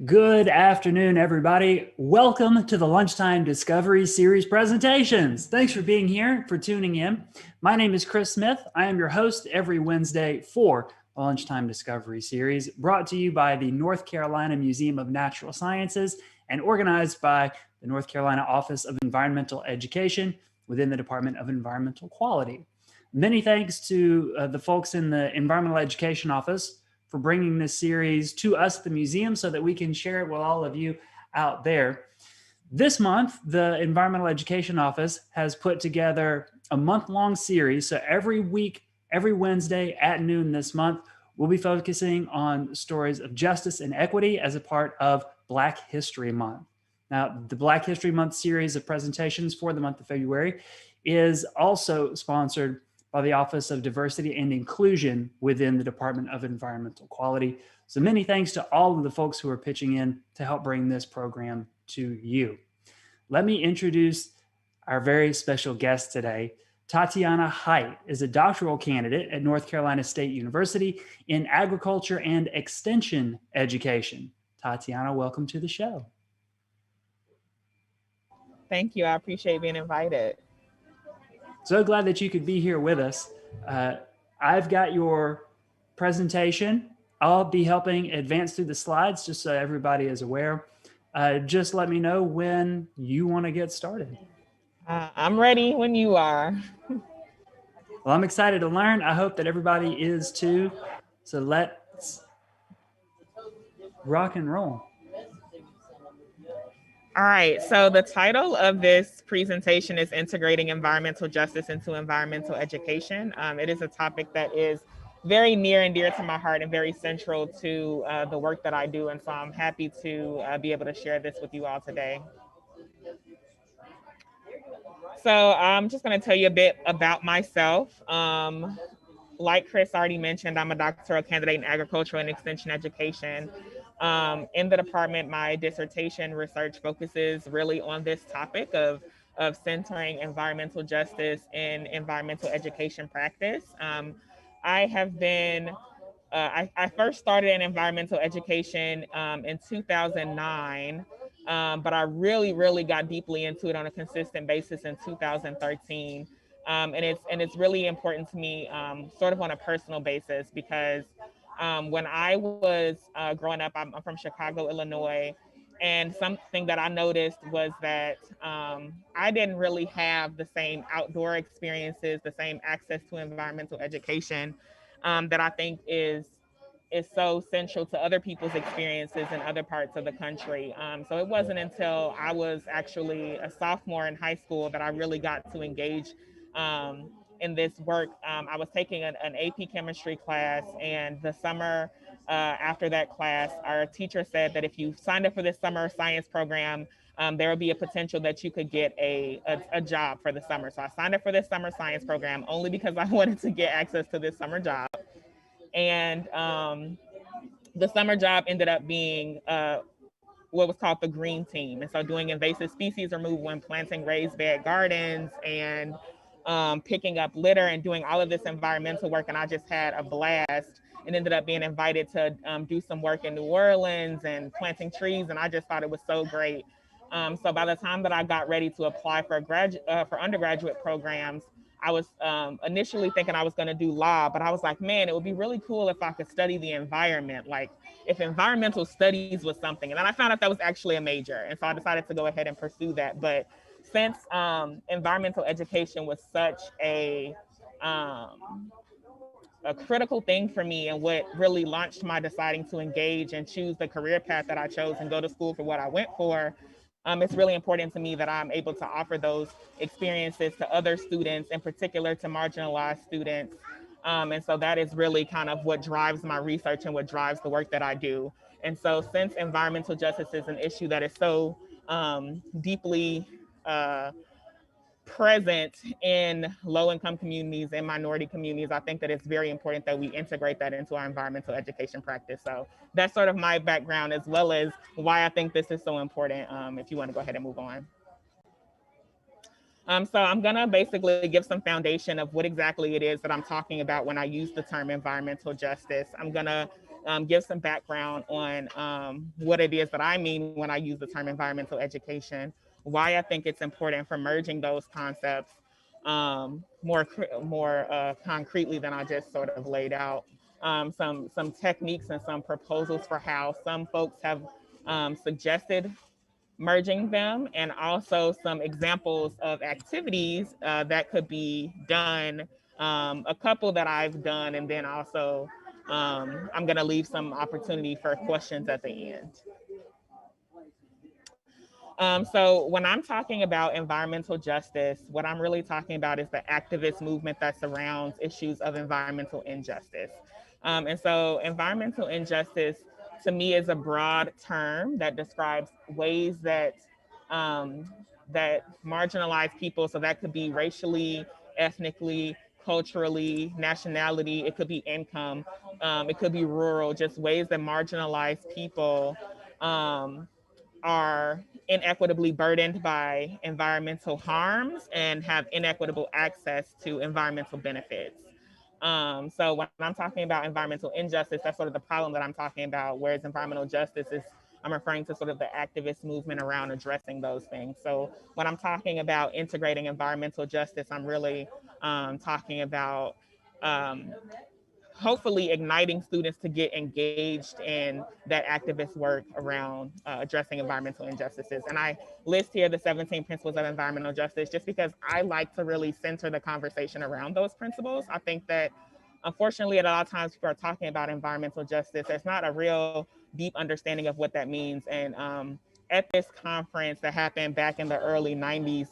Good afternoon, everybody. Welcome to the Lunchtime Discovery series presentations. Thanks for being here, for tuning in. My name is Chris Smith. I am your host every Wednesday for the Lunchtime Discovery series, brought to you by the North Carolina Museum of Natural Sciences and organized by the North Carolina Office of Environmental Education within the Department of Environmental Quality. Many thanks to the folks in the Environmental Education Office for bringing this series to us, the museum, so that we can share it with all of you out there. This month, the Environmental Education Office has put together a month-long series. So every week, every Wednesday at noon this month, we'll be focusing on stories of justice and equity as a part of Black History Month. Now, the Black History Month series of presentations for the month of February is also sponsored by the Office of Diversity and Inclusion within the Department of Environmental Quality. So many thanks to all of the folks who are pitching in to help bring this program to you. Let me introduce our very special guest today. Tatiana Height is a doctoral candidate at North Carolina State University in agriculture and extension education. Tatiana, welcome to the show. Thank you. I appreciate being invited. So glad that you could be here with us. I've got your presentation. I'll be helping advance through the slides just so everybody is aware. Just let me know when you want to get started. I'm ready when you are. Well, I'm excited to learn. I hope that everybody is too. So let's rock and roll. All right, so the title of this presentation is Integrating Environmental Justice into Environmental Education. It is a topic that is very near and dear to my heart and very central to the work that I do. And so I'm happy to be able to share this with you all today. So I'm just going to tell you a bit about myself. Like Chris already mentioned, I'm a doctoral candidate in agricultural and extension education. In the department, my dissertation research focuses really on this topic of centering environmental justice in environmental education practice. I have been, I first started in environmental education in 2009, but I really got deeply into it on a consistent basis in 2013. And it's really important to me, sort of on a personal basis, because when I was growing up, I'm from Chicago, Illinois, and something that I noticed was that I didn't really have the same outdoor experiences, the same access to environmental education that I think is so central to other people's experiences in other parts of the country. So it wasn't until I was actually a sophomore in high school that I really got to engage in this work. I was taking an AP chemistry class, and the summer after that class, our teacher said that if you signed up for this summer science program, there would be a potential that you could get a job for the summer. So I signed up for this summer science program only because I wanted to get access to this summer job. And the summer job ended up being what was called the green team. And so doing invasive species removal and planting raised bed gardens and picking up litter and doing all of this environmental work. And I just had a blast and ended up being invited to do some work in New Orleans and planting trees. And I just thought it was so great. So by the time that I got ready to apply for undergraduate programs, I was initially thinking I was going to do law, but I was like, man, it would be really cool if I could study the environment, like if environmental studies was something. And then I found out that was actually a major. And so I decided to go ahead and pursue that. But since environmental education was such a critical thing for me and what really launched my deciding to engage and choose the career path that I chose and go to school for what I went for, it's really important to me that I'm able to offer those experiences to other students, in particular to marginalized students. And so that is really kind of what drives my research and what drives the work that I do. And so since environmental justice is an issue that is so deeply present in low-income communities and minority communities, I think that it's very important that we integrate that into our environmental education practice. So that's sort of my background, as well as why I think this is so important, if you want to go ahead and move on. So I'm gonna basically give some foundation of what exactly it is that I'm talking about when I use the term environmental justice. I'm gonna give some background on what it is that I mean when I use the term environmental education, why I think it's important for merging those concepts more concretely than I just sort of laid out. Some techniques and some proposals for how some folks have suggested merging them, and also some examples of activities that could be done, a couple that I've done, and then also I'm going to leave some opportunity for questions at the end. So when I'm talking about environmental justice, what I'm really talking about is the activist movement that surrounds issues of environmental injustice. And so environmental injustice to me is a broad term that describes ways that um, that marginalized people, so that could be racially, ethnically, culturally, nationality, it could be income, it could be rural, just ways that marginalized people um, are inequitably burdened by environmental harms and have inequitable access to environmental benefits. So when I'm talking about environmental injustice, that's sort of the problem that I'm talking about, whereas environmental justice is, I'm referring to sort of the activist movement around addressing those things. So when I'm talking about integrating environmental justice, I'm really talking about um, hopefully igniting students to get engaged in that activist work around addressing environmental injustices. And I list here the 17 principles of environmental justice just because I like to really center the conversation around those principles. I think that unfortunately, at a lot of times people are talking about environmental justice. There's not a real deep understanding of what that means. And at this conference that happened back in the early 90s,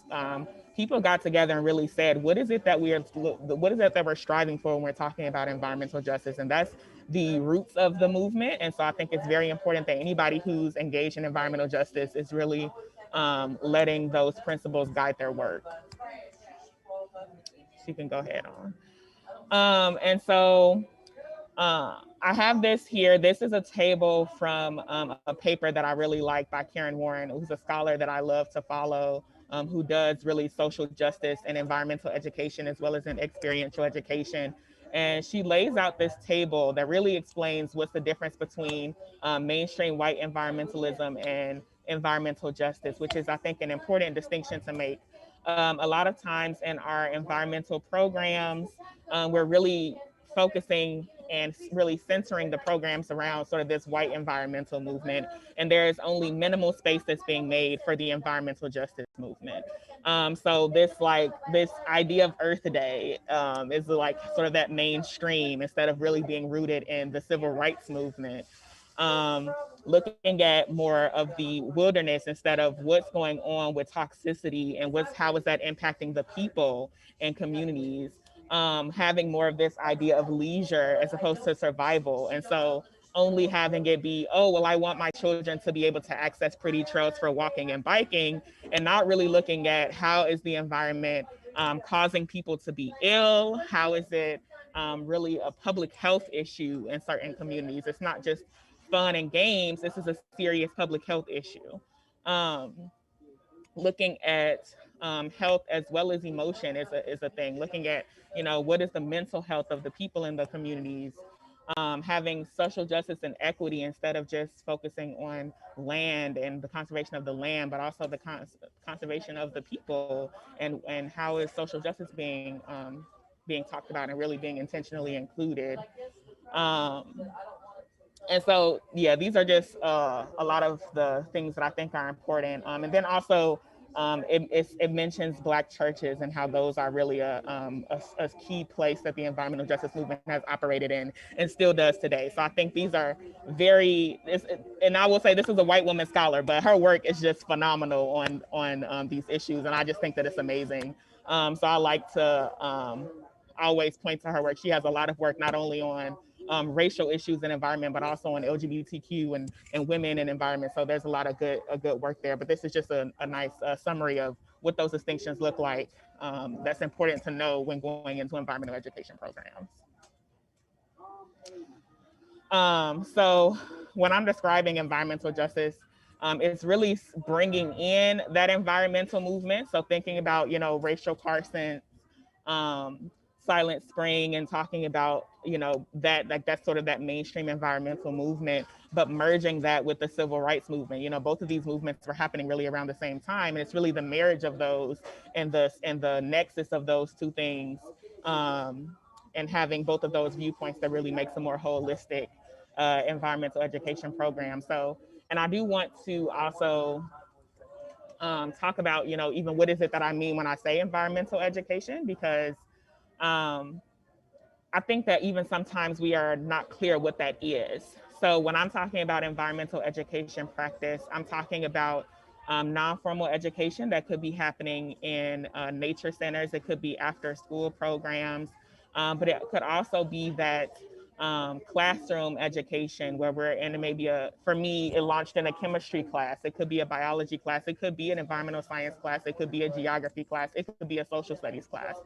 people got together and really said, what is it that we're striving for when we're talking about environmental justice? And that's the roots of the movement. And so I think it's very important that anybody who's engaged in environmental justice is really letting those principles guide their work. So you can go ahead on. And so I have this here. This is a table from a paper that I really like by Karen Warren, who's a scholar that I love to follow, who does really social justice and environmental education as well as in experiential education. And she lays out this table that really explains what's the difference between mainstream white environmentalism and environmental justice, which is, I think, an important distinction to make. A lot of times in our environmental programs, we're really focusing and really centering the programs around sort of this white environmental movement. And there's only minimal space that's being made for the environmental justice movement. So this idea of Earth Day is like sort of that mainstream instead of really being rooted in the civil rights movement. Looking at more of the wilderness instead of what's going on with toxicity and how is that impacting the people and communities. Having more of this idea of leisure as opposed to survival. And so only having it be, oh, well, I want my children to be able to access pretty trails for walking and biking, and not really looking at how is the environment causing people to be ill? How is it really a public health issue in certain communities? It's not just fun and games. This is a serious public health issue. Um, Looking at health as well as emotion is a thing. Looking at, what is the mental health of the people in the communities, having social justice and equity instead of just focusing on land and the conservation of the land, but also the conservation of the people, and how is social justice being talked about and really being intentionally included. Um, and so, yeah, these are just a lot of the things that I think are important. And then also, it mentions Black churches and how those are really a key place that the environmental justice movement has operated in and still does today. So I think these are and I will say this is a white woman scholar, but her work is just phenomenal on these issues, and I just think that it's amazing. So I like to always point to her work. She has a lot of work not only on racial issues and environment, but also on LGBTQ and women and environment. So there's a lot of good work there. But this is just a nice summary of what those distinctions look like. That's important to know when going into environmental education programs. So when I'm describing environmental justice, It's really bringing in that environmental movement. So thinking about, Rachel Carson's Silent Spring and talking about, that like that's sort of that mainstream environmental movement, but merging that with the civil rights movement. Both of these movements were happening really around the same time. And it's really the marriage of those and the nexus of those two things, and having both of those viewpoints that really makes a more holistic environmental education program. So, and I do want to also talk about, even what is it that I mean when I say environmental education, because I think that even sometimes we are not clear what that is. So when I'm talking about environmental education practice, I'm talking about non-formal education that could be happening in nature centers. It could be after school programs, but it could also be that classroom education where we're in maybe for me, it launched in a chemistry class. It could be a biology class. It could be an environmental science class. It could be a geography class. It could be a social studies class.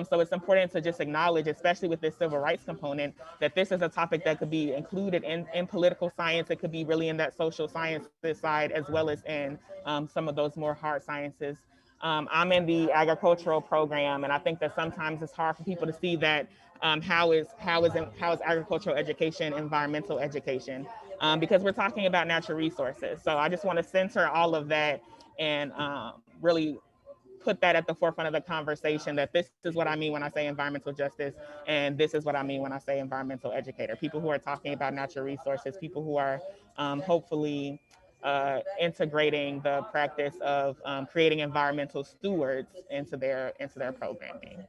So it's important to just acknowledge, especially with this civil rights component, that this is a topic that could be included in political science. It could be really in that social sciences side, as well as in some of those more hard sciences. I'm in the agricultural program, and I think that sometimes it's hard for people to see that how is agricultural education environmental education, because we're talking about natural resources. So I just want to center all of that and really put that at the forefront of the conversation, that this is what I mean when I say environmental justice, and this is what I mean when I say environmental educator. People who are talking about natural resources, people who are hopefully integrating the practice of creating environmental stewards into their programming.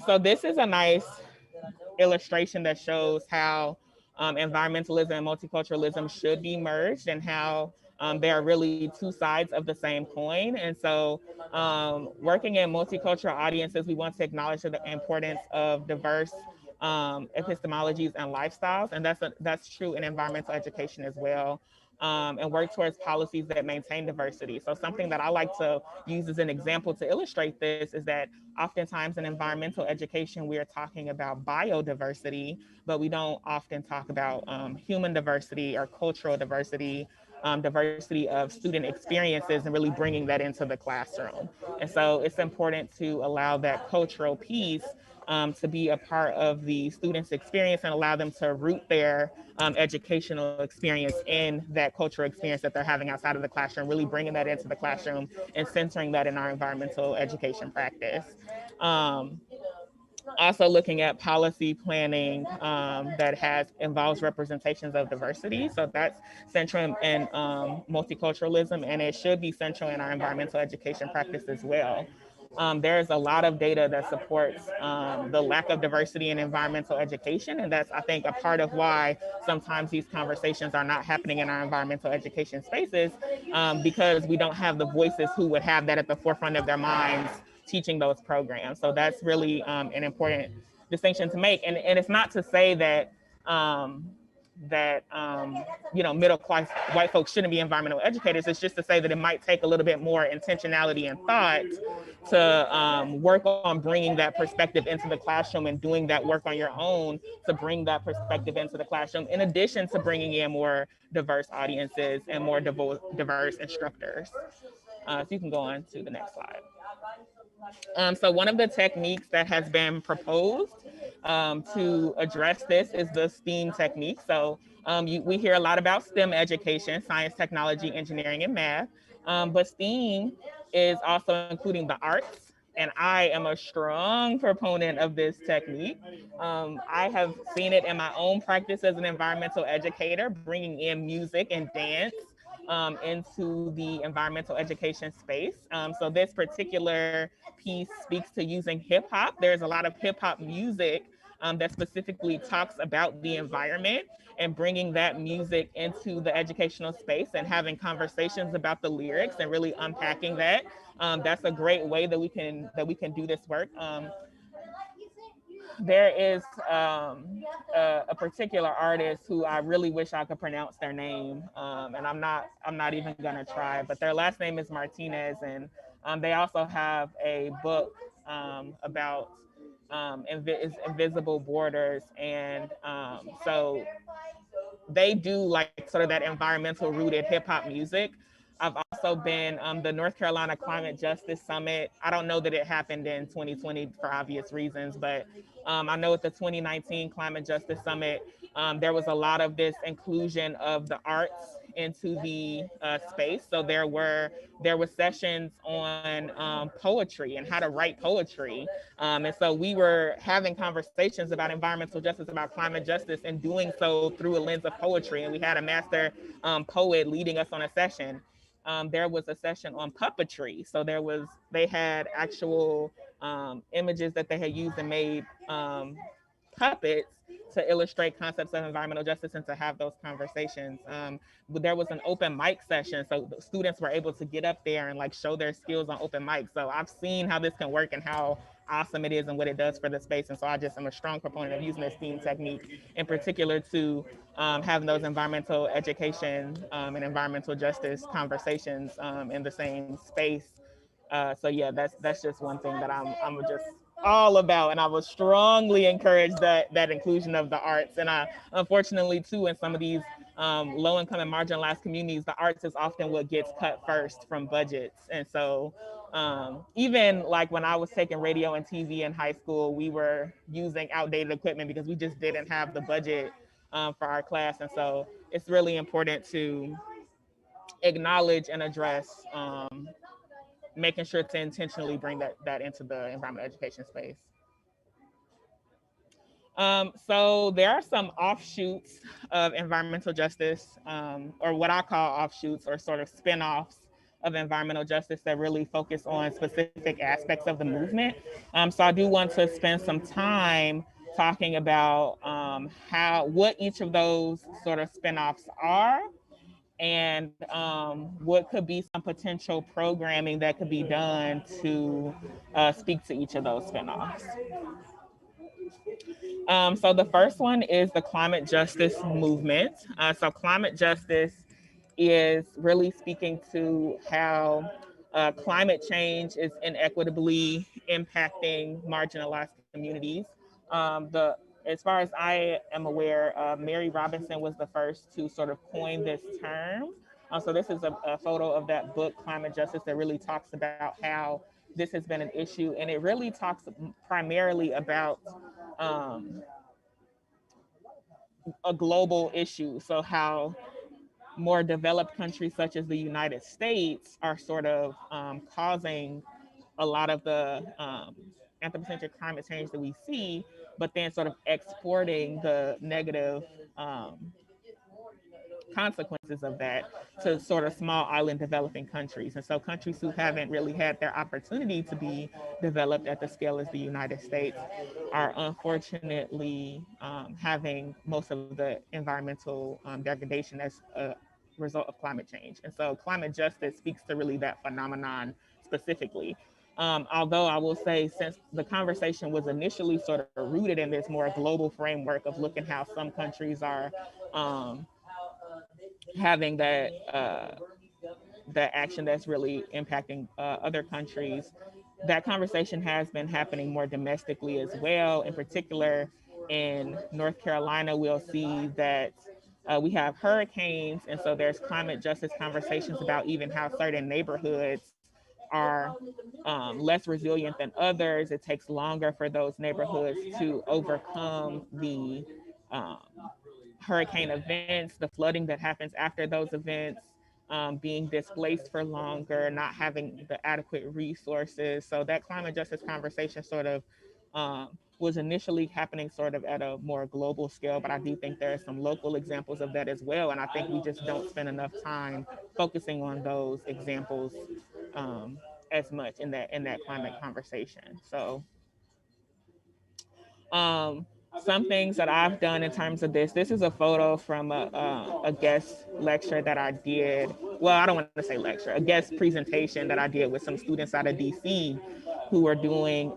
So this is a nice illustration that shows how environmentalism and multiculturalism should be merged, and how they are really two sides of the same coin. And so working in multicultural audiences, we want to acknowledge the importance of diverse epistemologies and lifestyles. And that's true in environmental education as well. And work towards policies that maintain diversity. So something that I like to use as an example to illustrate this is that oftentimes in environmental education, we are talking about biodiversity, but we don't often talk about human diversity or cultural diversity, diversity of student experiences, and really bringing that into the classroom. And so it's important to allow that cultural piece to be a part of the students' experience and allow them to root their educational experience in that cultural experience that they're having outside of the classroom, really bringing that into the classroom and centering that in our environmental education practice. Also looking at policy planning that involves representations of diversity. So that's central in multiculturalism, and it should be central in our environmental education practice as well. There's a lot of data that supports the lack of diversity in environmental education, and that's, I think, a part of why sometimes these conversations are not happening in our environmental education spaces, because we don't have the voices who would have that at the forefront of their minds teaching those programs. So that's really an important distinction to make. And it's not to say that middle class white folks shouldn't be environmental educators. It's just to say that it might take a little bit more intentionality and thought to work on bringing that perspective into the classroom and doing that work on your own to bring that perspective into the classroom, in addition to bringing in more diverse audiences and more diverse instructors. So you can go on to the next slide. So one of the techniques that has been proposed to address this is the STEAM technique. So we hear a lot about STEM education: science, technology, engineering, and math. But STEAM is also including the arts. And I am a strong proponent of this technique. I have seen it in my own practice as an environmental educator, bringing in music and dance into the environmental education space. So this particular piece speaks to using hip hop. There's a lot of hip hop music that specifically talks about the environment, and bringing that music into the educational space and having conversations about the lyrics and really unpacking that. That's a great way that we can do this work. There is a particular artist who I really wish I could pronounce their name, and I'm not even gonna try. But their last name is Martinez, and they also have a book about invisible borders, and so they do like sort of that environmental rooted hip hop music. I've also been the North Carolina Climate Justice Summit. I don't know that it happened in 2020 for obvious reasons, but I know at the 2019 Climate Justice Summit, there was a lot of this inclusion of the arts into the space. So there were sessions on poetry and how to write poetry, and so we were having conversations about environmental justice, about climate justice, and doing so through a lens of poetry. And we had a master poet leading us on a session. There was a session on puppetry. So they had actual images that they had used and made puppets to illustrate concepts of environmental justice and to have those conversations. But there was an open mic session, so the students were able to get up there and like show their skills on open mic. So I've seen how this can work and how awesome it is and what it does for the space. And so I just am a strong proponent of using this theme technique in particular to having those environmental education and environmental justice conversations in the same space. So yeah, that's just one thing that I'm just all about, and I would strongly encourage that inclusion of the arts. And I, unfortunately, too, in some of these low-income and marginalized communities, the arts is often what gets cut first from budgets. And so even like when I was taking radio and TV in high school, we were using outdated equipment because we just didn't have the budget for our class. And so it's really important to acknowledge and address making sure to intentionally bring that into the environmental education space. So there are some offshoots of environmental justice, or what I call offshoots or sort of spin-offs of environmental justice that really focus on specific aspects of the movement. So I do want to spend some time talking about what each of those sort of spin-offs are, and what could be some potential programming that could be done to speak to each of those spinoffs. So the first one is the climate justice movement. So climate justice is really speaking to how climate change is inequitably impacting marginalized communities. As far as I am aware, Mary Robinson was the first to sort of coin this term. So this is a photo of that book, Climate Justice, that really talks about how this has been an issue. And it really talks primarily about a global issue. So how more developed countries such as the United States are sort of causing a lot of the anthropocentric climate change that we see, but then sort of exporting the negative consequences of that to sort of small island developing countries. And so countries who haven't really had their opportunity to be developed at the scale as the United States are unfortunately having most of the environmental degradation as a result of climate change. And so climate justice speaks to really that phenomenon specifically. Although I will say, since the conversation was initially sort of rooted in this more global framework of looking how some countries are having that action that's really impacting other countries, that conversation has been happening more domestically as well. In particular, in North Carolina, we'll see that we have hurricanes, and so there's climate justice conversations about even how certain neighborhoods are less resilient than others. It takes longer for those neighborhoods to overcome the hurricane events, the flooding that happens after those events, being displaced for longer, not having the adequate resources. So that climate justice conversation sort of was initially happening sort of at a more global scale, but I do think there are some local examples of that as well. And I think we just don't spend enough time focusing on those examples as much in that climate conversation. So some things that I've done in terms of this is a photo from a guest lecture that I did. Well, I don't want to say lecture, a guest presentation that I did with some students out of DC who were doing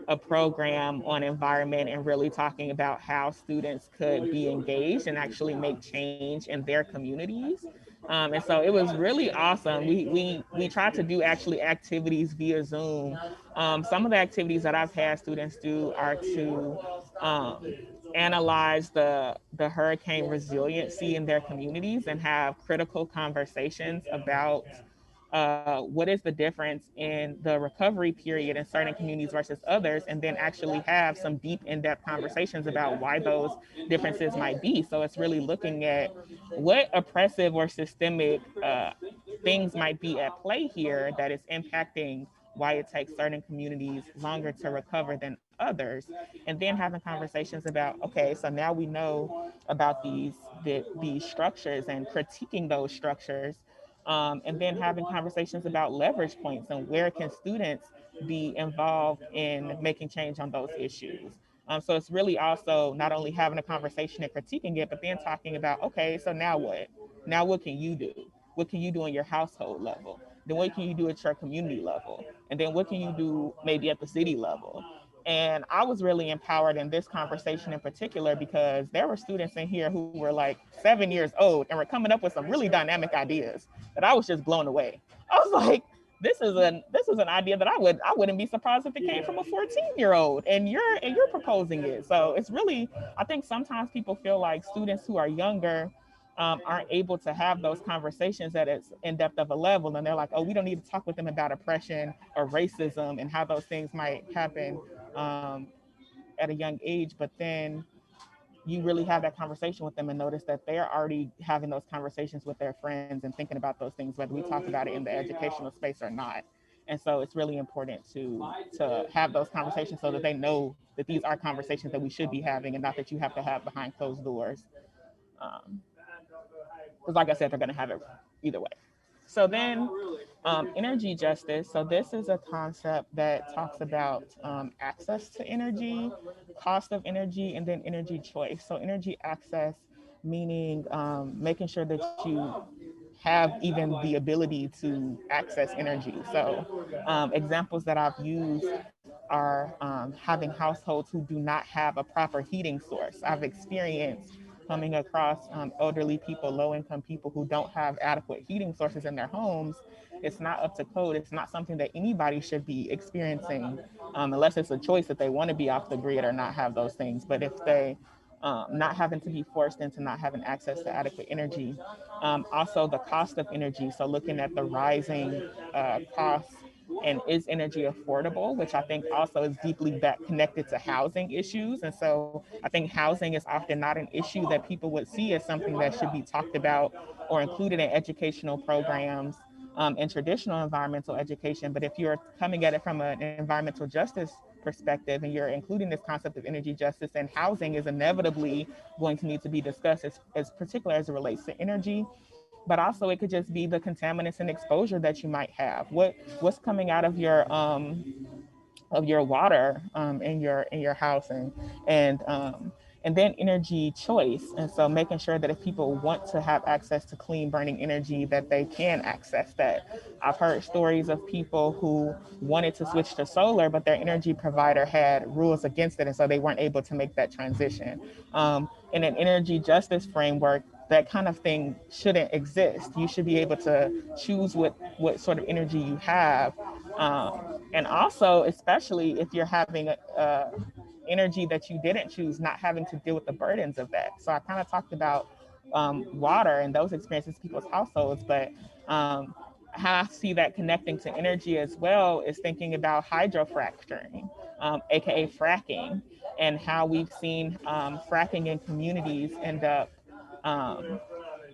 a program on environment and really talking about how students could be engaged and actually make change in their communities. And so it was really awesome. We tried to do actually activities via Zoom. Some of the activities that I've had students do are to analyze the hurricane resiliency in their communities and have critical conversations about what is the difference in the recovery period in certain communities versus others, and then actually have some deep in-depth conversations about why those differences might be. So it's really looking at what oppressive or systemic things might be at play here that is impacting why it takes certain communities longer to recover than others, and then having conversations about, okay, so now we know about these structures and critiquing those structures, and then having conversations about leverage points and where can students be involved in making change on those issues. So it's really also not only having a conversation and critiquing it, but then talking about, okay, so now what? Now what can you do? What can you do on your household level? Then what can you do at your community level? And then what can you do maybe at the city level? And I was really empowered in this conversation in particular because there were students in here who were like 7 years old and were coming up with some really dynamic ideas that I was just blown away. I was like, this is an idea that I wouldn't be surprised if it came from a 14-year-old, and you're proposing it. So it's really, I think sometimes people feel like students who are younger aren't able to have those conversations at its in depth of a level, and they're like, oh, we don't need to talk with them about oppression or racism and how those things might happen um, at a young age. But then you really have that conversation with them and notice that they're already having those conversations with their friends and thinking about those things, whether we talk about it in the educational space or not. And so it's really important to have those conversations so that they know that these are conversations that we should be having and not that you have to have behind closed doors. Because like I said, they're going to have it either way. So then energy justice. So this is a concept that talks about access to energy, cost of energy, and then energy choice. So energy access, meaning making sure that you have even the ability to access energy. So examples that I've used are having households who do not have a proper heating source. I've experienced coming across elderly people, low income people who don't have adequate heating sources in their homes. It's not up to code. It's not something that anybody should be experiencing unless it's a choice that they want to be off the grid or not have those things. But if they not having to be forced into not having access to adequate energy. Also, the cost of energy. So, looking at the rising costs and is energy affordable, which I think also is deeply back connected to housing issues. And so I think housing is often not an issue that people would see as something that should be talked about or included in educational programs in traditional environmental education. But if you're coming at it from an environmental justice perspective and you're including this concept of energy justice, and housing is inevitably going to need to be discussed as particular as it relates to energy, but also it could just be the contaminants and exposure that you might have. What's coming out of your water in your housing, and then energy choice. And so making sure that if people want to have access to clean burning energy, that they can access that. I've heard stories of people who wanted to switch to solar, but their energy provider had rules against it, and so they weren't able to make that transition. In an energy justice framework, that kind of thing shouldn't exist. You should be able to choose what sort of energy you have. And also, especially if you're having energy that you didn't choose, not having to deal with the burdens of that. So I kind of talked about water and those experiences in people's households, but how I see that connecting to energy as well is thinking about hydrofracturing, aka fracking, and how we've seen fracking in communities end up um,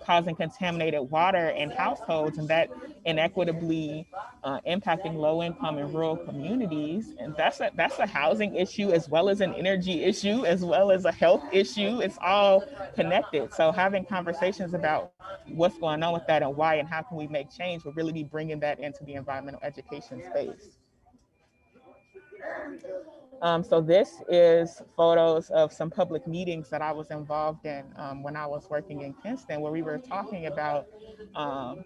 causing contaminated water in households, and that inequitably impacting low income and rural communities. And that's a housing issue as well as an energy issue as well as a health issue. It's all connected. So having conversations about what's going on with that and why and how can we make change would really be bringing that into the environmental education space. So this is photos of some public meetings that I was involved in when I was working in Kinston, where we were talking about um,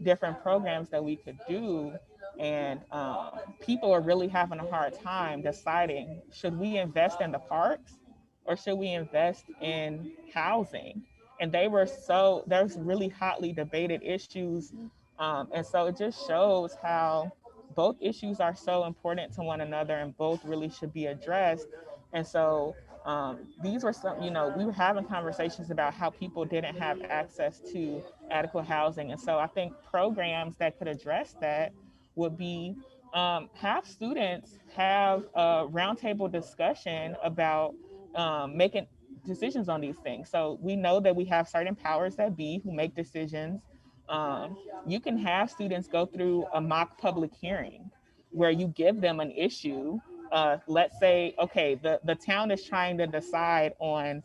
different programs that we could do. And people are really having a hard time deciding, should we invest in the parks or should we invest in housing? And there's really hotly debated issues. And so it just shows how both issues are so important to one another and both really should be addressed. And so These were some, we were having conversations about how people didn't have access to adequate housing. And so I think programs that could address that would be have students have a roundtable discussion about making decisions on these things. So we know that we have certain powers that be who make decisions. You can have students go through a mock public hearing where you give them an issue. Let's say, okay, the town is trying to decide on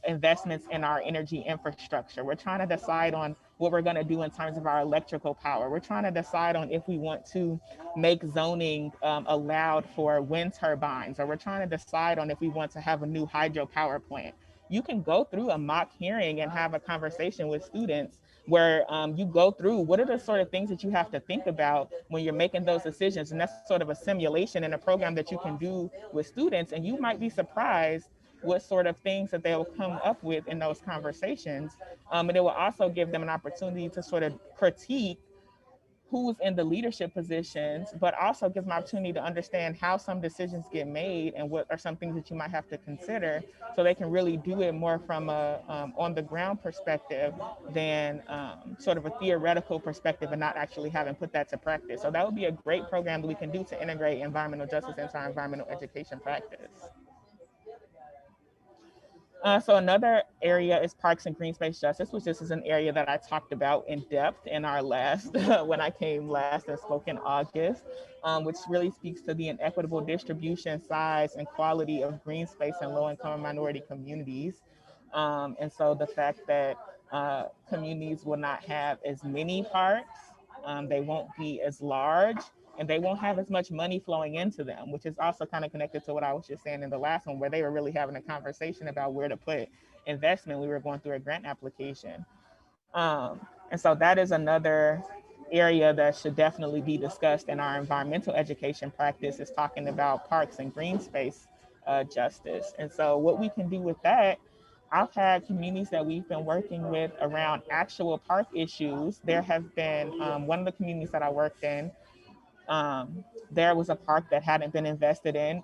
investments in our energy infrastructure. We're trying to decide on what we're going to do in terms of our electrical power. We're trying to decide on if we want to make zoning allowed for wind turbines, or we're trying to decide on if we want to have a new hydropower plant. You can go through a mock hearing and have a conversation with students where you go through what are the sort of things that you have to think about when you're making those decisions. And that's sort of a simulation in a program that you can do with students. And you might be surprised what sort of things that they will come up with in those conversations. And it will also give them an opportunity to sort of critique who's in the leadership positions, but also gives them an opportunity to understand how some decisions get made and what are some things that you might have to consider, so they can really do it more from a on the ground perspective than sort of a theoretical perspective and not actually having put that to practice. So that would be a great program that we can do to integrate environmental justice into our environmental education practice. So another area is parks and green space justice, which this is an area that I talked about in depth in our last, when I came last and spoke in August, which really speaks to the inequitable distribution, size, and quality of green space in low-income and minority communities. And so the fact that communities will not have as many parks, they won't be as large, and they won't have as much money flowing into them, which is also kind of connected to what I was just saying in the last one, where they were really having a conversation about where to put investment. We were going through a grant application. And so that is another area that should definitely be discussed in our environmental education practice, is talking about parks and green space justice. And so what we can do with that, I've had communities that we've been working with around actual park issues. There have been one of the communities that I worked in, there was a park that hadn't been invested in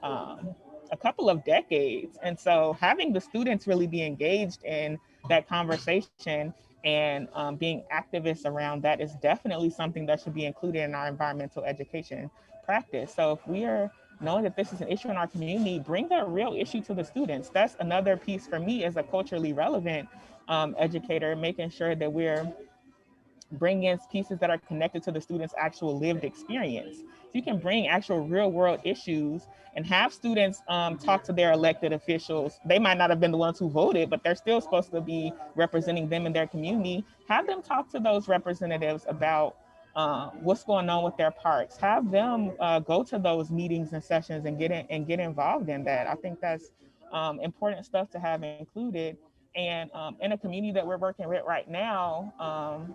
a couple of decades. And so having the students really be engaged in that conversation and being activists around that is definitely something that should be included in our environmental education practice. So if we are knowing that this is an issue in our community, bring that real issue to the students. That's another piece for me as a culturally relevant educator, making sure that we're bring in pieces that are connected to the students' actual lived experience. So you can bring actual real world issues and have students talk to their elected officials. They might not have been the ones who voted, but they're still supposed to be representing them in their community. Have them talk to those representatives about what's going on with their parks. Have them go to those meetings and sessions and get involved in that. I think that's important stuff to have included. And in a community that we're working with right now,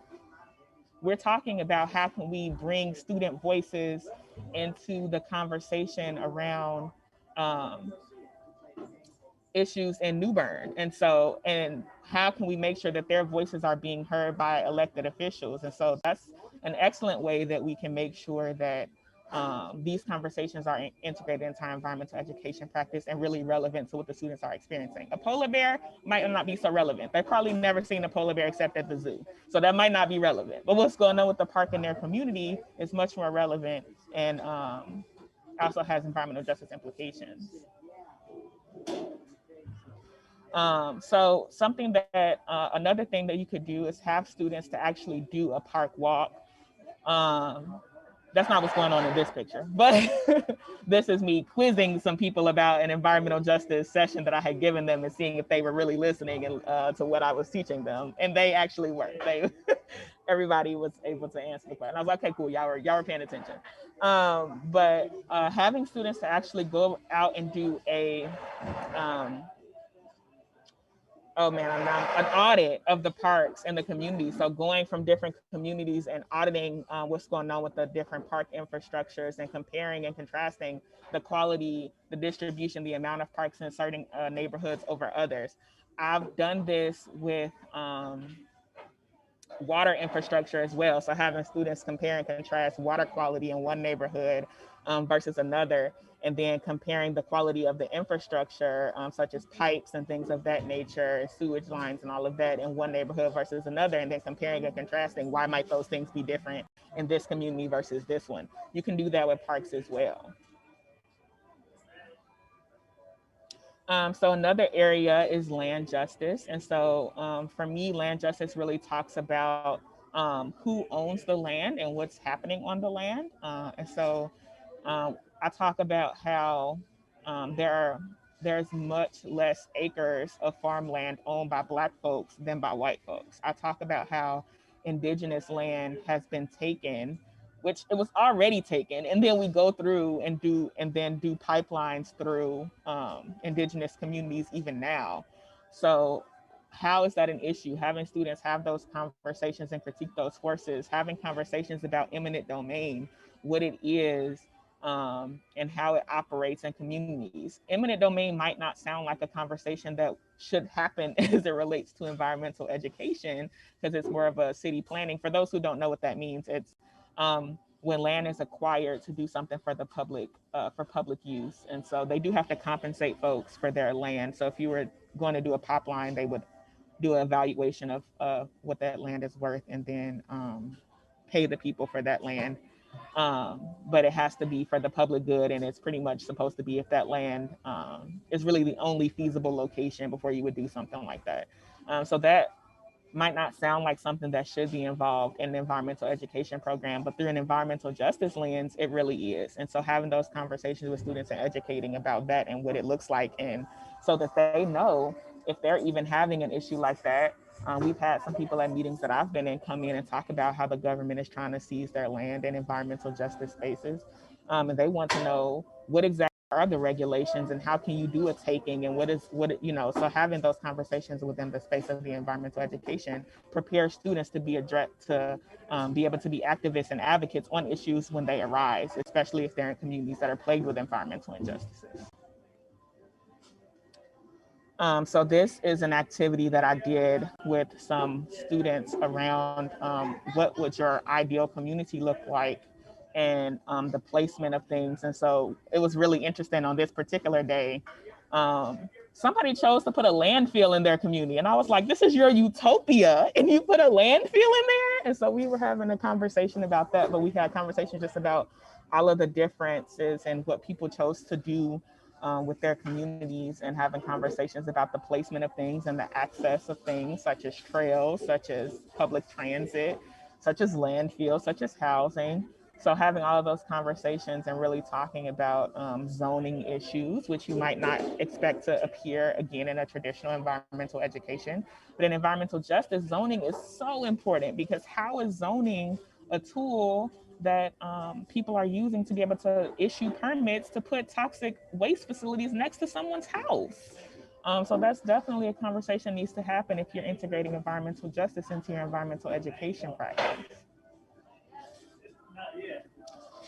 we're talking about how can we bring student voices into the conversation around issues in New Bern. And how can we make sure that their voices are being heard by elected officials? And so that's an excellent way that we can make sure that these conversations are integrated into our environmental education practice and really relevant to what the students are experiencing. A polar bear might not be so relevant. They've probably never seen a polar bear except at the zoo. So that might not be relevant. But what's going on with the park in their community is much more relevant, and also has environmental justice implications. So something that, another thing that you could do is have students to actually do a park walk. That's not what's going on in this picture, but this is me quizzing some people about an environmental justice session that I had given them and seeing if they were really listening and, to what I was teaching them. And they actually were. Everybody was able to answer the question. I was like, okay, cool, y'all were paying attention. But having students to actually go out and do a, an audit of the parks and the community. So going from different communities and auditing what's going on with the different park infrastructures and comparing and contrasting the quality, the distribution, the amount of parks in certain neighborhoods over others. I've done this with water infrastructure as well. So having students compare and contrast water quality in one neighborhood versus another, and then comparing the quality of the infrastructure, such as pipes and things of that nature, sewage lines and all of that in one neighborhood versus another, and then comparing and contrasting why might those things be different in this community versus this one. You can do that with parks as well. So another area is land justice. And so for me, land justice really talks about who owns the land and what's happening on the land. I talk about how there's much less acres of farmland owned by Black folks than by white folks. I talk about how indigenous land has been taken, which it was already taken, and then we go through and then do pipelines through indigenous communities even now. So how is that an issue? Having students have those conversations and critique those forces, having conversations about eminent domain, what it is, and how it operates in communities. Eminent domain might not sound like a conversation that should happen as it relates to environmental education, because it's more of a city planning. For those who don't know what that means, it's when land is acquired to do something for public use. And so they do have to compensate folks for their land. So if you were going to do a pipeline, they would do an evaluation of what that land is worth, and then pay the people for that land. But it has to be for the public good, and it's pretty much supposed to be if that land is really the only feasible location before you would do something like that. So that might not sound like something that should be involved in the environmental education program, but through an environmental justice lens, it really is. And so having those conversations with students and educating about that and what it looks like, and so that they know if they're even having an issue like that. We've had some people at meetings that I've been in come in and talk about how the government is trying to seize their land in environmental justice spaces. And they want to know what exactly are the regulations and how can you do a taking, and so having those conversations within the space of the environmental education prepares students to be able to be activists and advocates on issues when they arise, especially if they're in communities that are plagued with environmental injustices. So this is an activity that I did with some students around what would your ideal community look like, and the placement of things. And so it was really interesting on this particular day. Somebody chose to put a landfill in their community. And I was like, this is your utopia, and you put a landfill in there? And so we were having a conversation about that, but we had conversations just about all of the differences and what people chose to do with their communities, and having conversations about the placement of things and the access of things such as trails, such as public transit, such as landfills, such as housing. So having all of those conversations and really talking about zoning issues, which you might not expect to appear again in a traditional environmental education. But in environmental justice, zoning is so important, because how is zoning a tool that people are using to be able to issue permits to put toxic waste facilities next to someone's house? So that's definitely a conversation that needs to happen if you're integrating environmental justice into your environmental education practice.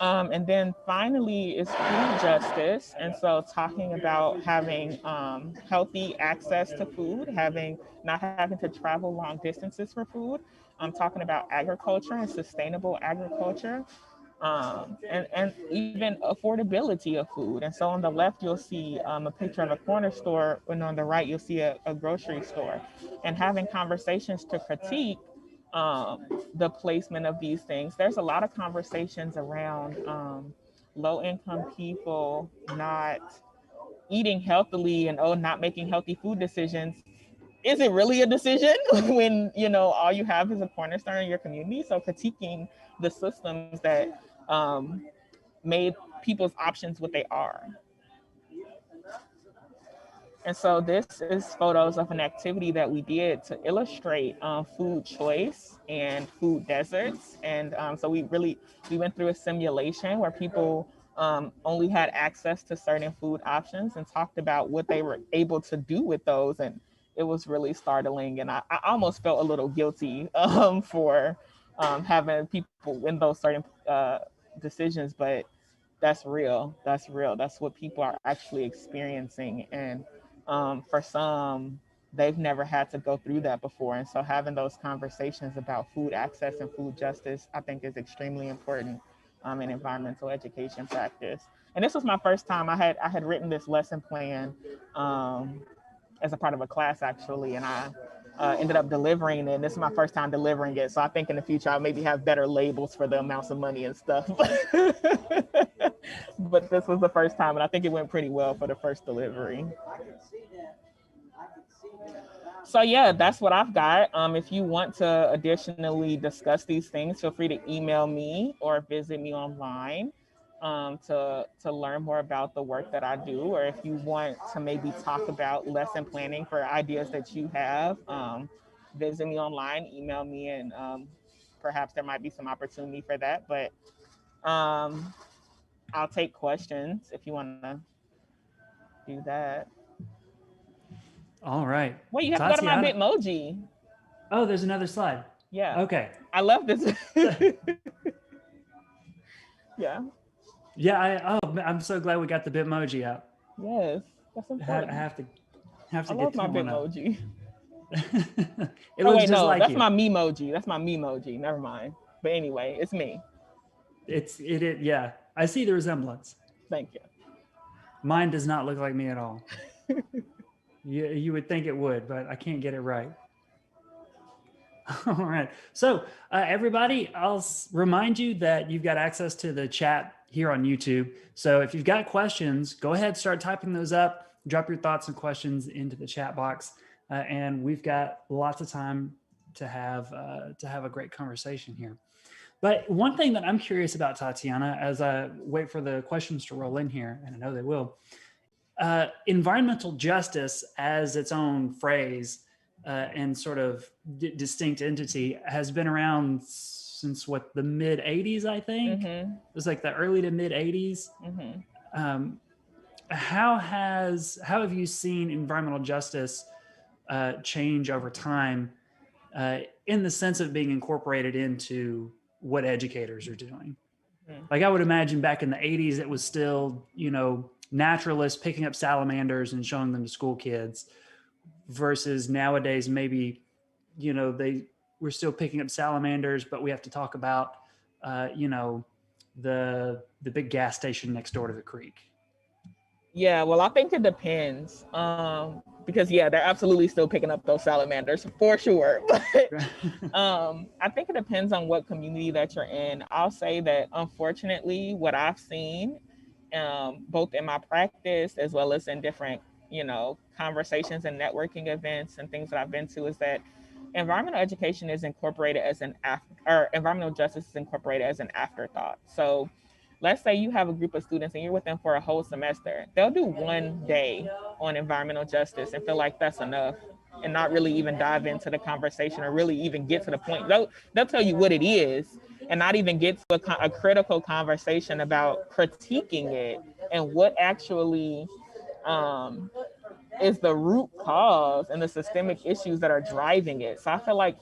And then finally is food justice. And so talking about having healthy access to food, not having to travel long distances for food. I'm talking about agriculture and sustainable agriculture, and even affordability of food. And so on the left, you'll see a picture of a corner store, and on the right, you'll see a grocery store, and having conversations to critique the placement of these things. There's a lot of conversations around low income people not eating healthily and not making healthy food decisions. Is it really a decision when all you have is a corner store in your community? So critiquing the systems that made people's options what they are. And so this is photos of an activity that we did to illustrate food choice and food deserts. And so we went through a simulation where people only had access to certain food options, and talked about what they were able to do with those. And it was really startling. And I almost felt a little guilty for having people in those certain decisions, but that's real. That's real. That's what people are actually experiencing. And for some, they've never had to go through that before. And so having those conversations about food access and food justice, I think is extremely important in environmental education practice. And this was my first time. I had written this lesson plan as a part of a class actually, and I ended up delivering it. And this is my first time delivering it, so I think in the future I'll maybe have better labels for the amounts of money and stuff. But this was the first time, and I think it went pretty well for the first delivery. So yeah, that's what I've got. If you want to additionally discuss these things, feel free to email me or visit me online to learn more about the work that I do. Or if you want to maybe talk about lesson planning for ideas that you have, visit me online, email me, and perhaps there might be some opportunity for that. But I'll take questions if you want to do that. All right. Well, you have to go to my Bitmoji. Oh, there's another slide. Yeah. Okay. I love this. Yeah. Yeah. I'm so glad we got the Bitmoji out. Yes, that's important. I have to I love my Bitmoji. It looks just like that's you. my Memoji. That's my Memoji. Never mind. But anyway, it's me. Yeah. I see the resemblance. Thank you. Mine does not look like me at all. You would think it would, but I can't get it right. All right. So everybody, I'll remind you that you've got access to the chat here on YouTube. So if you've got questions, go ahead, start typing those up, drop your thoughts and questions into the chat box. And we've got lots of time to have a great conversation here. But one thing that I'm curious about, Tatiana, as I wait for the questions to roll in here, and I know they will, environmental justice as its own phrase and sort of distinct entity has been around since the mid 80s, I think. Mm-hmm. It was like the early to mid 80s. Mm-hmm. How have you seen environmental justice change over time in the sense of being incorporated into what educators are doing? Mm-hmm. Like I would imagine back in the 80s, it was still, naturalists picking up salamanders and showing them to school kids, versus nowadays maybe we're still picking up salamanders, but we have to talk about the big gas station next door to the creek. Yeah, well, I think it depends because they're absolutely still picking up those salamanders for sure. But I think it depends on what community that you're in. I'll say that unfortunately, what I've seen both in my practice as well as in different, conversations and networking events and things that I've been to, is that environmental education is incorporated as environmental justice is incorporated as an afterthought. So let's say you have a group of students and you're with them for a whole semester. They'll do one day on environmental justice and feel like that's enough and not really even dive into the conversation or really even get to the point. They'll tell you what it is and not even get to a critical conversation about critiquing it and what actually is the root cause and the systemic issues that are driving it. So I feel like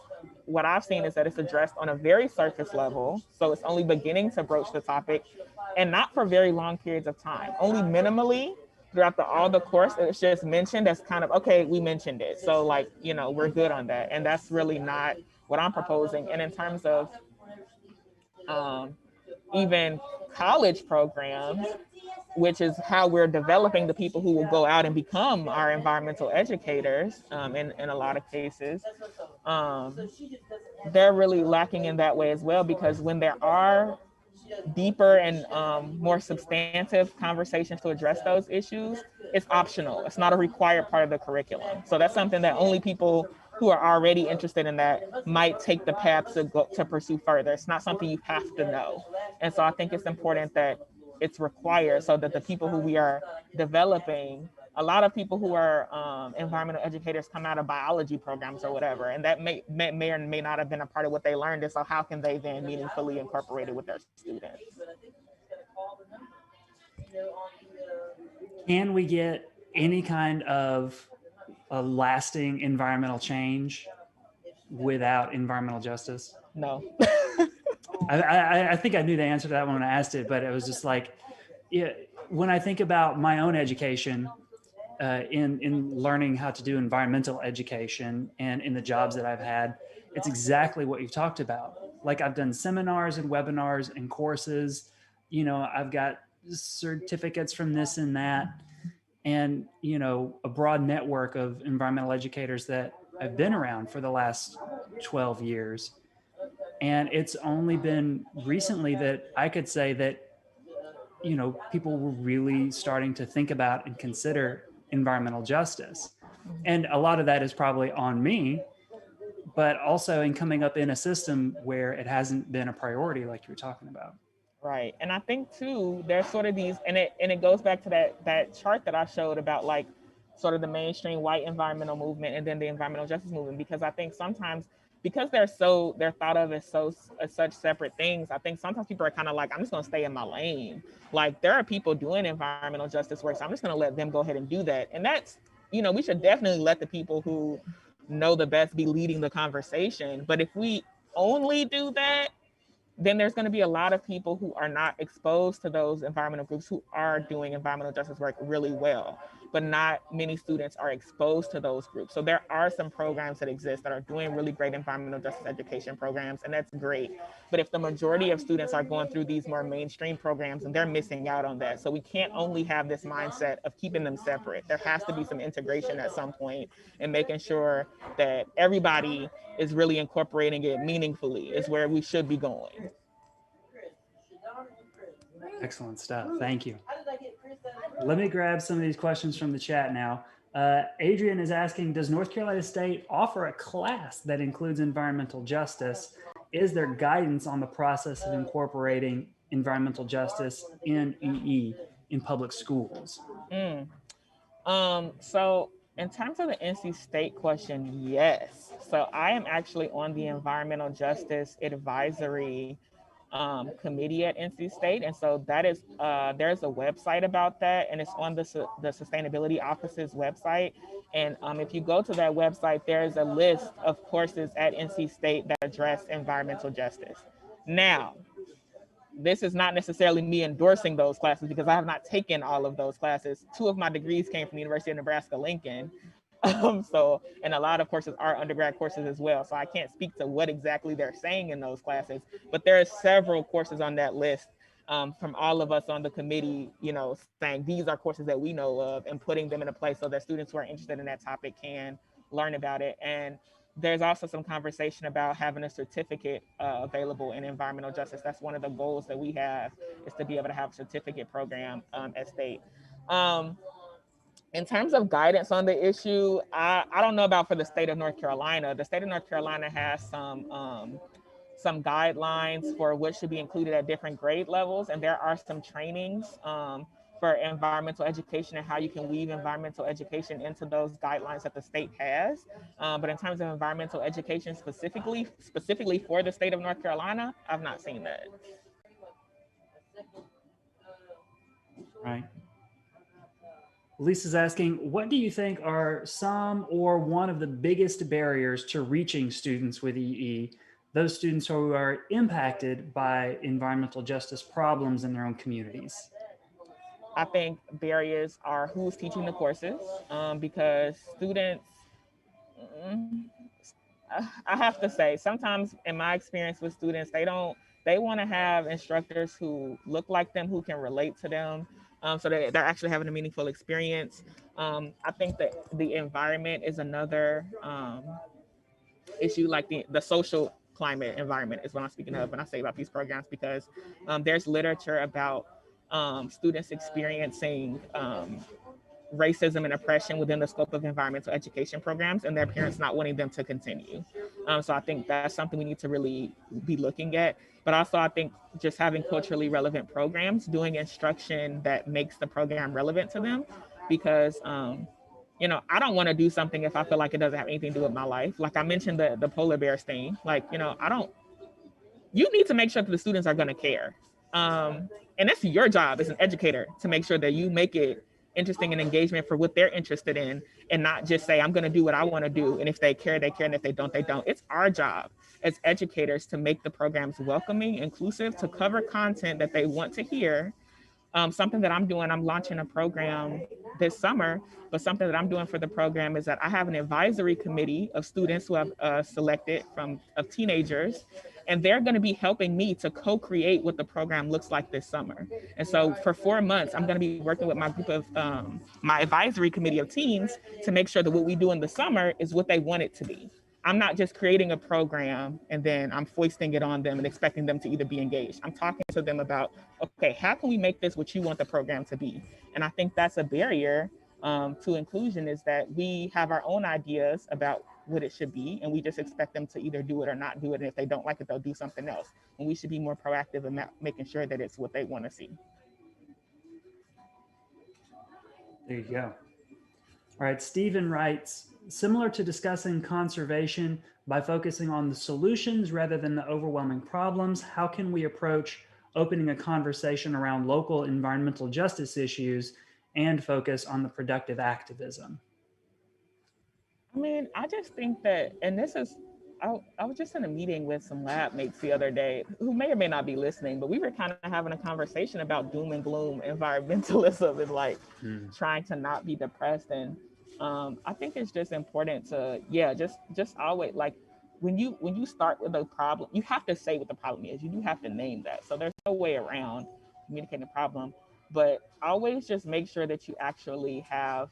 what I've seen is that it's addressed on a very surface level. So it's only beginning to broach the topic and not for very long periods of time, only minimally throughout all the course. It's just mentioned as kind of, okay, we mentioned it. So we're good on that. And that's really not what I'm proposing. And in terms of even college programs, which is how we're developing the people who will go out and become our environmental educators in a lot of cases, they're really lacking in that way as well, because when there are deeper and more substantive conversations to address those issues, it's optional. It's not a required part of the curriculum. So that's something that only people who are already interested in that might take the path to pursue further. It's not something you have to know. And so I think it's important that it's required so that the people who we are developing, a lot of people who are environmental educators come out of biology programs or whatever, and that may or may not have been a part of what they learned. And so how can they then meaningfully incorporate it with their students? Can we get any kind of a lasting environmental change without environmental justice? No. I think I knew the answer to that when I asked it, but it was just like, when I think about my own education, in learning how to do environmental education and in the jobs that I've had, it's exactly what you've talked about. Like I've done seminars and webinars and courses, you know, I've got certificates from this and that, and, you know, a broad network of environmental educators that I've been around for the last 12 years. And it's only been recently that I could say that, you know, people were really starting to think about and consider environmental justice. And a lot of that is probably on me, but also in coming up in a system where it hasn't been a priority like you were talking about. Right. And I think too, there's sort of these, and it goes back to that chart that I showed about like sort of the mainstream white environmental movement and then the environmental justice movement, because I think sometimes because they're thought of as as such separate things, I think sometimes people are kind of like, I'm just going to stay in my lane. Like there are people doing environmental justice work, so I'm just going to let them go ahead and do that. And that's, you know, we should definitely let the people who know the best be leading the conversation. But if we only do that, then there's going to be a lot of people who are not exposed to those environmental groups who are doing environmental justice work really well, but not many students are exposed to those groups. So there are some programs that exist that are doing really great environmental justice education programs, and that's great. But if the majority of students are going through these more mainstream programs, and they're missing out on that. So we can't only have this mindset of keeping them separate. There has to be some integration at some point, and making sure that everybody is really incorporating it meaningfully is where we should be going. Excellent stuff. Thank you. Let me grab some of these questions from the chat now. Adrian is asking, does North Carolina State offer a class that includes environmental justice? Is there guidance on the process of incorporating environmental justice in EE in public schools? So in terms of the NC State question, yes. So I am actually on the Environmental Justice Advisory committee at NC State. And so that is, there's a website about that, and it's on the Sustainability Office's website. And if you go to that website, there's a list of courses at NC State that address environmental justice. Now, this is not necessarily me endorsing those classes because I have not taken all of those classes. 2 of my degrees came from the University of Nebraska-Lincoln. And a lot of courses are undergrad courses as well. So I can't speak to what exactly they're saying in those classes, but there are several courses on that list from all of us on the committee, you know, saying these are courses that we know of and putting them in a place so that students who are interested in that topic can learn about it. And there's also some conversation about having a certificate available in environmental justice. That's one of the goals that we have, is to be able to have a certificate program at State. In terms of guidance on the issue, I don't know about for the state of North Carolina. The state of North Carolina has some guidelines for what should be included at different grade levels. And there are some trainings for environmental education and how you can weave environmental education into those guidelines that the state has. But in terms of environmental education specifically for the state of North Carolina, I've not seen that. Right. Lisa's asking, what do you think are some or one of the biggest barriers to reaching students with EE, those students who are impacted by environmental justice problems in their own communities? I think barriers are who's teaching the courses, because students, I have to say, sometimes in my experience with students, they want to have instructors who look like them, who can relate to them, so that they're actually having a meaningful experience. I think that the environment is another issue, like the social climate environment is what I'm speaking of when I say about these programs, because there's literature about students experiencing racism and oppression within the scope of environmental education programs, and their parents not wanting them to continue. So I think that's something we need to really be looking at. But also I think just having culturally relevant programs, doing instruction that makes the program relevant to them, because you know, I don't want to do something if I feel like it doesn't have anything to do with my life. Like I mentioned the polar bears thing, like, you know, you need to make sure that the students are going to care. And that's your job as an educator, to make sure that you make it interesting and engagement for what they're interested in, and not just say, I'm going to do what I want to do. And if they care, they care. And if they don't, they don't. It's our job as educators to make the programs welcoming, inclusive, to cover content that they want to hear, Something that I'm doing, I'm launching a program this summer, but something that I'm doing for the program is that I have an advisory committee of students who have selected of teenagers, and they're going to be helping me to co-create what the program looks like this summer. And so for 4 months, I'm going to be working with my group of my advisory committee of teens to make sure that what we do in the summer is what they want it to be. I'm not just creating a program and then I'm foisting it on them and expecting them to either be engaged. I'm talking to them about, okay, how can we make this what you want the program to be? And I think that's a barrier to inclusion, is that we have our own ideas about what it should be, and we just expect them to either do it or not do it. And if they don't like it, they'll do something else. And we should be more proactive in making sure that it's what they want to see. There you go. All right, Stephen writes, similar to discussing conservation, by focusing on the solutions rather than the overwhelming problems, how can we approach opening a conversation around local environmental justice issues and focus on the productive activism? I mean, I just think that, and this is, I was just in a meeting with some lab mates the other day who may or may not be listening, but we were kind of having a conversation about doom and gloom environmentalism and like trying to not be depressed. And I think it's just important to, yeah, just always like when you start with a problem, you have to say what the problem is. You do have to name that. So there's no way around communicating the problem, but always just make sure that you actually have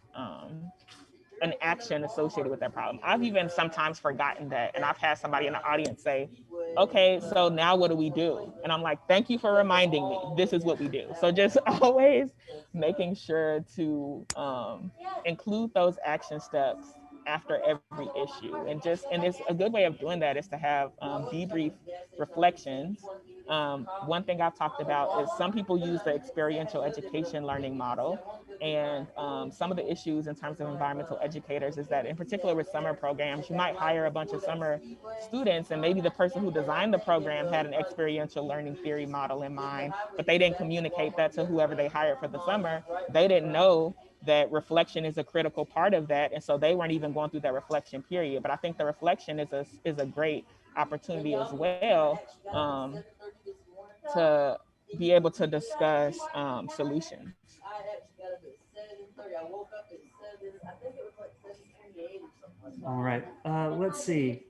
an action associated with that problem. I've even sometimes forgotten that. And I've had somebody in the audience say, okay, so now what do we do? And I'm like, thank you for reminding me. This is what we do. So just always making sure to include those action steps after every issue. And it's a good way of doing that is to have debrief reflections. One thing I've talked about is some people use the experiential education learning model. And some of the issues in terms of environmental educators is that in particular with summer programs, you might hire a bunch of summer students and maybe the person who designed the program had an experiential learning theory model in mind, but they didn't communicate that to whoever they hired for the summer. They didn't know that reflection is a critical part of that. And so they weren't even going through that reflection period. But I think the reflection is a great opportunity as well to be able to discuss solutions. All right, let's see.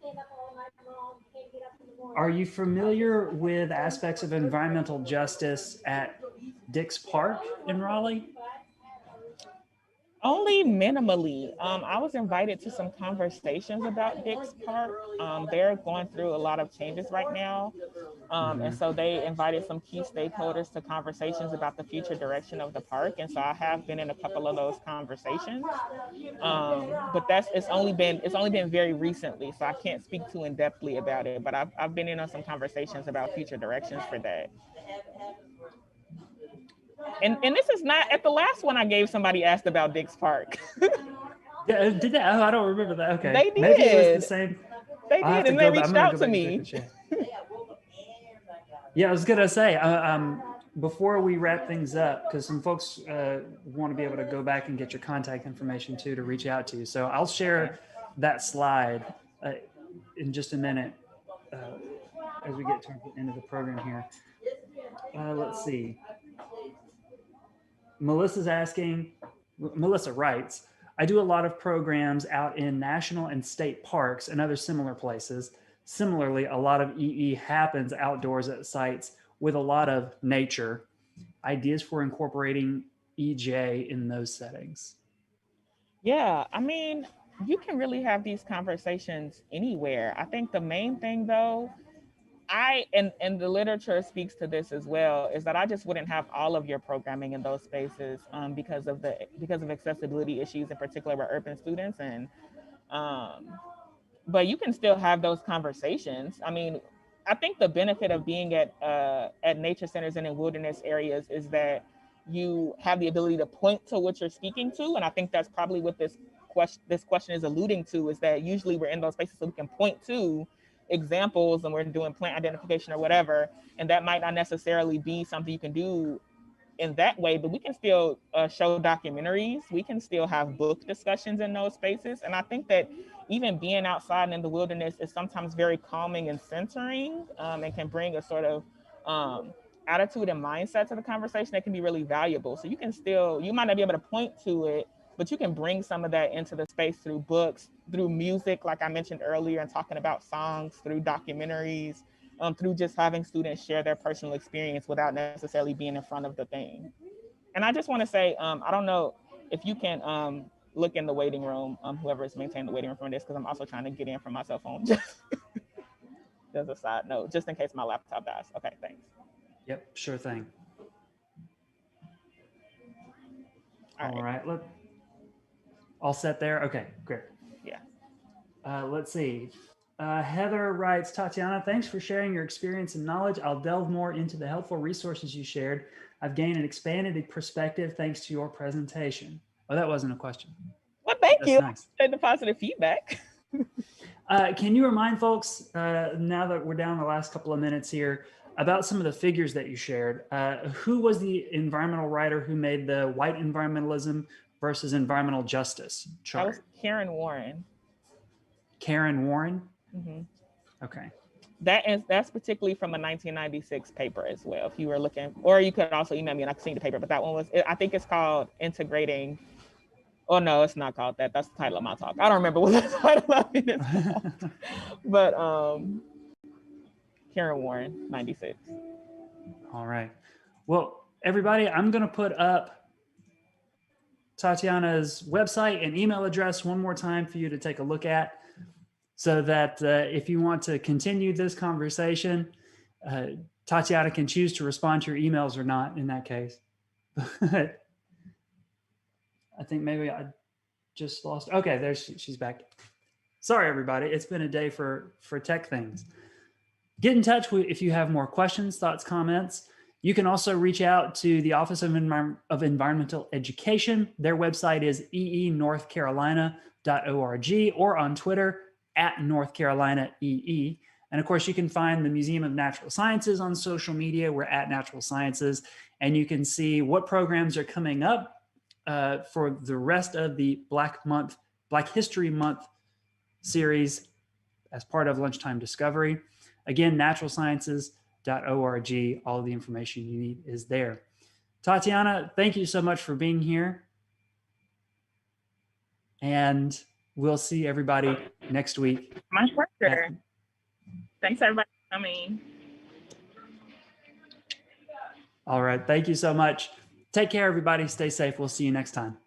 Are you familiar with aspects of environmental justice at Dix Park in Raleigh? Only minimally. I was invited to some conversations about Dix Park. They're going through a lot of changes right now. And so they invited some key stakeholders to conversations about the future direction of the park. And so I have been in a couple of those conversations. But it's only been very recently, so I can't speak too in depthly about it. But I've been in on some conversations about future directions for that. And this is not at the last one I gave, somebody asked about Dix Park. Yeah, did that? Oh, I don't remember that. Okay, They did. Maybe it was the same. They did, and they reached out to me. Yeah, I was gonna say before we wrap things up, because some folks want to be able to go back and get your contact information too to reach out to you. So I'll share that slide in just a minute as we get to the end of the program here. Let's see. Melissa writes, I do a lot of programs out in national and state parks and other similar places. Similarly, a lot of EE happens outdoors at sites with a lot of nature. Ideas for incorporating EJ in those settings. Yeah, I mean, you can really have these conversations anywhere. I think the main thing though, and the literature speaks to this as well, is that I just wouldn't have all of your programming in those spaces because of accessibility issues, in particular with urban students. And but you can still have those conversations. I mean, I think the benefit of being at nature centers and in wilderness areas is that you have the ability to point to what you're speaking to, and I think that's probably what this question is alluding to, is that usually we're in those spaces so we can point to examples and we're doing plant identification or whatever, and that might not necessarily be something you can do in that way, but we can still show documentaries, we can still have book discussions in those spaces. And I think that even being outside and in the wilderness is sometimes very calming and centering, and can bring a sort of attitude and mindset to the conversation that can be really valuable. So you might not be able to point to it, but you can bring some of that into the space through books, through music, like I mentioned earlier, and talking about songs, through documentaries, through just having students share their personal experience without necessarily being in front of the thing. And I just want to say, I don't know if you can look in the waiting room, whoever is maintaining the waiting room for this, because I'm also trying to get in from my cell phone. Just as a side note, just in case my laptop dies. Okay, thanks. Yep, sure thing. All right. All set there? Okay, great. Yeah. Let's see. Heather writes, Tatiana, thanks for sharing your experience and knowledge. I'll delve more into the helpful resources you shared. I've gained an expanded perspective thanks to your presentation. Oh, that wasn't a question. Well, thank That's you. Nice. The positive feedback. Can you remind folks, now that we're down the last couple of minutes here, about some of the figures that you shared? Who was the environmental writer who made the white environmentalism versus environmental justice chart? That was Karen Warren. Karen Warren? Mm-hmm. Okay. That's particularly from a 1996 paper as well. If you were looking, or you could also email me and I could see the paper, but that one was, I think it's called Integrating. Oh no, it's not called that. That's the title of my talk. I don't remember what the title of it is called. But Karen Warren, 96. All right. Well, everybody, I'm going to put up Tatiana's website and email address one more time for you to take a look at, so that if you want to continue this conversation, Tatiana can choose to respond to your emails or not in that case. I think maybe I just lost. Okay, there she's back. Sorry, everybody. It's been a day for tech things. Get in touch if you have more questions, thoughts, comments. You can also reach out to the Office of Environmental Education. Their website is eenorthcarolina.org, or on Twitter @NorthCarolinaEE. And of course, you can find the Museum of Natural Sciences on social media. We're @Natural Sciences. And you can see what programs are coming up for the rest of the Black History Month series as part of Lunchtime Discovery. Again, naturalsciences.org. All the information you need is there. Tatiana, thank you so much for being here. And we'll see everybody next week. My pleasure. Thanks everybody for coming. All right. Thank you so much. Take care, everybody. Stay safe. We'll see you next time.